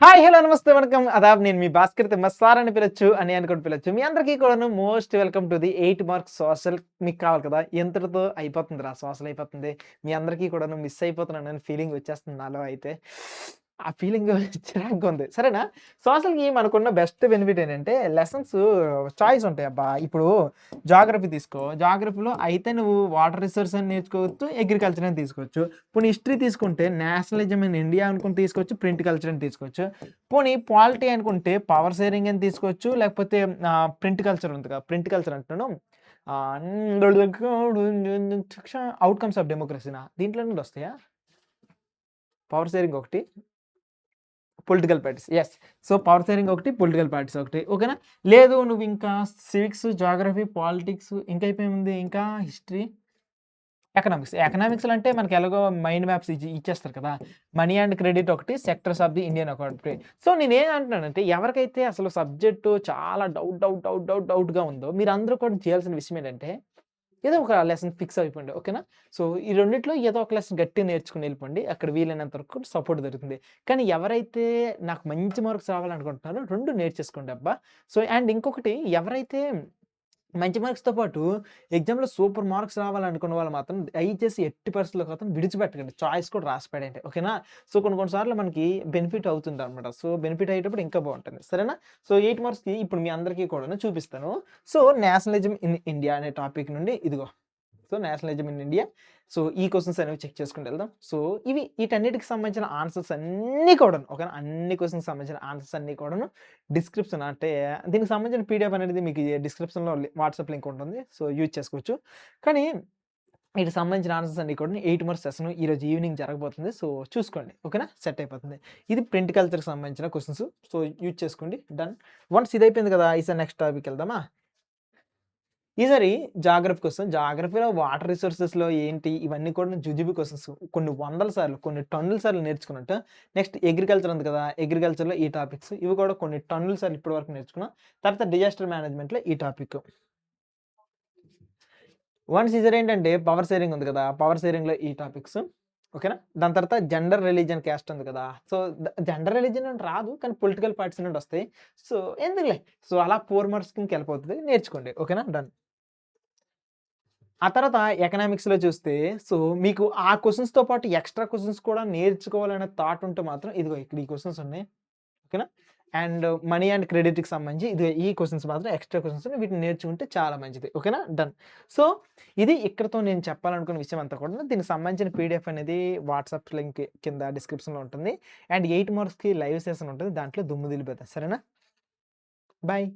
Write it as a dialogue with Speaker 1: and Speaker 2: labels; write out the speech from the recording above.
Speaker 1: Hi! Hello! నమస్తే, వణకం, అదాబ్. నేను మీ భాస్కర్ తిమ్మసార్ అని పిలవచ్చు, అని కూడా పిలవచ్చు. మీ అందరికీ కూడాను most welcome to the 8 marks social. మీకు కావాలి కదా! ఇంతటితో అయిపోతుందిరా, సోషల్ అయిపోతుంది. మీ అందరికీ కూడాను మిస్ అయిపోతున్నానని ఫీలింగ్ వచ్చేస్తుంది నాలో అయితే. ఆ ఫీలింగ్ చిరాకుగా ఉంది. సరేనా? సోషల్‌కి మనకున్న బెస్ట్ బెనిఫిట్ ఏంటంటే లెసన్స్ చాయిస్ ఉంటాయి అబ్బా! ఇప్పుడు జాగ్రఫీ తీసుకో. జాగ్రఫీలో అయితే నువ్వు వాటర్ రిసోర్స్ అని నేర్చుకోవచ్చు, అగ్రికల్చర్ అని తీసుకోవచ్చు. పోనీ హిస్టరీ తీసుకుంటే నేషనలిజం ఇన్ ఇండియా అనుకుని తీసుకోవచ్చు, ప్రింట్ కల్చర్ అని తీసుకోవచ్చు. పోనీ పాలిటీ అనుకుంటే పవర్ షేరింగ్ అని తీసుకోవచ్చు. లేకపోతే ప్రింట్ కల్చర్ ఉంది కదా! ప్రింట్ కల్చర్ అంటున్నాను. ఔట్‌కమ్స్ ఆఫ్ డెమోక్రసీనా? దీంట్లో నుండి వస్తాయా? పవర్ షేరింగ్ ఒకటి, political parties. Yes. So, power sharing ఒకటి, పొలిటికల్ పార్టీస్ ఒకటి. ఓకేనా? లేదు నువ్వింకా సివిక్స్, జాగ్రఫీ, పాలిటిక్స్ ఇంకా అయిపోయింది. ఇంకా హిస్టరీ, ఎకనామిక్స్. ఎకనామిక్స్‌లో అంటే మనకి ఎలాగో మైండ్ మ్యాప్స్ ఇచ్చేస్తారు కదా! మనీ అండ్ క్రెడిట్ ఒకటి, sectors of the Indian economy. So, నేనేం అంటున్నానంటే ఎవరికైతే అసలు సబ్జెక్టు చాలా డౌట్‌గా ఉందో మీరందరూ కూడా చేయాల్సిన విషయం ఏంటంటే ఏదో ఒక లెసన్ ఫిక్స్ అయిపోండి. ఓకేనా? సో, ఈ రెండిట్లో ఏదో ఒక లెసన్ గట్టిగా నేర్చుకొని ఎళ్ళిపోండి. అక్కడ వీలైనంత వరకు సపోర్ట్ దొరుకుతుంది. కానీ ఎవరైతే నాకు మంచి మార్క్స్ రావాలనుకుంటున్నారో 2 నేర్చేసుకోండి అబ్బా! సో, అండ్ ఇంకొకటి ఎవరైతే మంచి మార్క్స్‌తో పాటు ఎగ్జామ్‌లో సూపర్ మార్క్స్ రావాలనుకున్న వాళ్ళు మాత్రం దయచేసి ఎట్టి పరిస్థితుల్లో మాత్రం విడిచిపెట్టకండి. చాయిస్ కూడా రాసి పడేయండి. ఓకేనా? సో, కొన్ని సార్లు మనకి బెనిఫిట్ అవుతుందనమాట. సో, బెనిఫిట్ అయ్యేటప్పుడు ఇంకా బావుంటుంది. సరేనా? సో, 8 మార్క్స్‌కి ఇప్పుడు మీ అందరికీ కూడాను చూపిస్తాను. సో, నేషనలిజం ఇన్ ఇండియా అనే టాపిక్ నుండి ఇదిగో. So, nationalism in India. So, ఈ క్వెషన్స్ అనేవి చెక్ చేసుకుంటూ ఎళ్దాం. సో, వీటన్నిటికి సంబంధించిన ఆన్సర్స్ అన్నీ కూడాను ఓకేనా? అన్ని క్వెషన్స్‌కి సంబంధించిన ఆన్సర్స్ అన్నీ కూడాను డిస్క్రిప్షన్ అంటే దీనికి సంబంధించిన పీడిఎఫ్ అనేది మీకు ఈ డిస్క్రిప్షన్‌లో వాట్సాప్ లింక్ ఉంటుంది. సో, యూజ్ చేసుకోవచ్చు. కానీ వీటికి సంబంధించిన ఆన్సర్స్ అన్నీ కూడా 8 మార్క్స్ సెషన్ ఈరోజు ఈవినింగ్ జరగబోతుంది. సో, చూసుకోండి. ఓకేనా? సెట్ అయిపోతుంది. ఇది ప్రింట్ కల్చర్‌కి సంబంధించిన క్వెషన్స్. సో, యూజ్ చేసుకోండి. డన్. వన్స్ ఇది అయిపోయింది కదా! ఈసారి నెక్స్ట్ టాపిక్‌కి వెళ్దామా? ఈసారి జాగ్రఫీ క్వెషన్. జాగ్రఫీలో వాటర్ రిసోర్సెస్‌లో ఏంటి ఇవన్నీ కూడా జుజుబి క్వెషన్స్. కొన్ని వందల సార్లు, కొన్ని టన్నుల సార్లు నేర్చుకున్నట్టు. నెక్స్ట్ అగ్రికల్చర్ ఉంది కదా! అగ్రికల్చర్‌లో ఈ టాపిక్స్. ఇవి కూడా కొన్ని టన్నుల సార్లు ఇప్పటి వరకు నేర్చుకున్నాం. తర్వాత డిజాస్టర్ మేనేజ్మెంట్‌లో ఈ టాపిక్. వన్స్ ఈసారి ఏంటంటే పవర్ షేరింగ్ ఉంది కదా! పవర్ షేరింగ్‌లో ఈ టాపిక్స్. ఓకేనా? దాని తర్వాత జెండర్, రిలిజియన్, క్యాస్ట్ ఉంది కదా! సో, జెండర్, రిలిజియన్ అని రాదు. కానీ పొలిటికల్ పార్టీస్ నుండి వస్తాయి. సో, ఎందుకులే. సో, అలా 4 మార్క్స్‌కింకెళ్ళిపోతది. నేర్చుకోండి. ఓకేనా? డన్. ఆ తర్వాత ఎకనామిక్స్‌లో చూస్తే, సో, మీకు ఆ క్వెషన్స్‌తో పాటు ఎక్స్‌ట్రా క్వెషన్స్ కూడా నేర్చుకోవాలనే థాట్ ఉంటే మాత్రం ఇదిగో ఇక్కడ ఈ క్వెషన్స్ ఉన్నాయి. ఓకేనా? అండ్ మనీ అండ్ క్రెడిట్‌కి సంబంధించి ఇదిగో ఈ క్వెషన్స్ మాత్రం ఎక్స్‌ట్రా క్వెషన్స్ వీటిని నేర్చుకుంటే చాలా మంచిది. ఓకేనా? డన్. సో, ఇది ఇక్కడితో నేను చెప్పాలనుకున్న విషయం అంతా కూడా దీనికి సంబంధించిన పీడిఎఫ్ అనేది వాట్సాప్ లింక్ కింద డిస్క్రిప్షన్‌లో ఉంటుంది. అండ్ 8 మార్క్స్‌కి లైవ్ సెషన్ ఉంటది. దాంట్లో దుమ్ము దులిపేద్దాం. సరేనా? బాయ్.